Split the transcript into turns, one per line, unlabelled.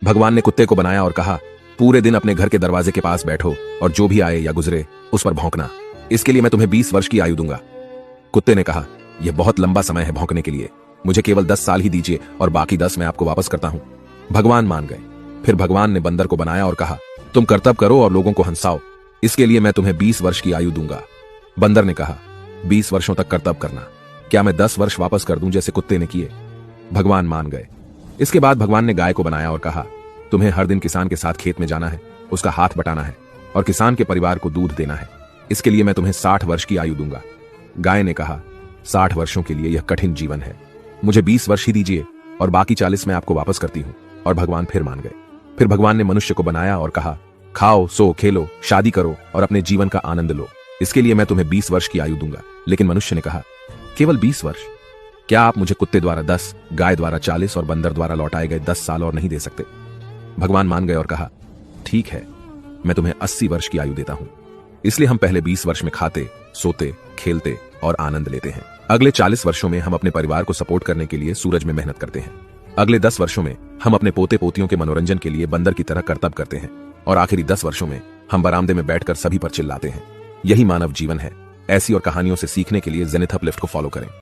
भगवान ने कुत्ते को बनाया और कहा, पूरे दिन अपने घर के दरवाजे के पास बैठो और जो भी आए या गुजरे उस पर भौंकना। इसके लिए मैं तुम्हें 20 वर्ष की आयु दूंगा। कुत्ते ने कहा, यह बहुत लंबा समय है भौंकने के लिए, मुझे केवल 10 साल ही दीजिए और बाकी 10 मैं आपको वापस करता हूं। भगवान मान गए। फिर भगवान ने बंदर को बनाया और कहा, तुम कर्तव्य करो और लोगों को हंसाओ, इसके लिए मैं तुम्हें 20 वर्ष की आयु दूंगा। बंदर ने कहा, 20 वर्षों तक कर्तव्य करना, क्या मैं 10 वर्ष वापस कर दूं जैसे कुत्ते ने किए? भगवान मान गए। इसके बाद भगवान ने गाय को बनाया और कहा, तुम्हें हर दिन किसान के साथ खेत में जाना है, उसका हाथ बटाना है और किसान के परिवार को दूध देना है, इसके लिए मैं तुम्हें 60 वर्ष की आयु दूंगा। गाय ने कहा, 60 वर्षों के लिए यह कठिन जीवन है, मुझे 20 वर्ष ही दीजिए और बाकी 40 मैं आपको वापस करती हूं। और भगवान फिर मान गए। फिर भगवान ने मनुष्य को बनाया और कहा, खाओ, सो, खेलो, शादी करो और अपने जीवन का आनंद लो, इसके लिए मैं तुम्हें 20 वर्ष की आयु दूंगा। लेकिन मनुष्य ने कहा, केवल 20 वर्ष? क्या आप मुझे कुत्ते द्वारा 10, गाय द्वारा 40 और बंदर द्वारा लौटाए गए 10 साल और नहीं दे सकते? भगवान मान गए और कहा, ठीक है, मैं तुम्हें 80 वर्ष की आयु देता हूं। इसलिए हम पहले 20 वर्ष में खाते, सोते, खेलते और आनंद लेते हैं। अगले 40 वर्षों में हम अपने परिवार को सपोर्ट करने के लिए सूरज में मेहनत करते हैं। अगले 10 वर्षों में हम अपने पोते पोतियों के मनोरंजन के लिए बंदर की तरह कर्तव्य करते हैं और आखिरी 10 वर्षों में हम बरामदे में बैठकर सभी पर चिल्लाते हैं। यही मानव जीवन है। ऐसी और कहानियों से सीखने के लिए जेनिथ अपलिफ्ट को फॉलो करें।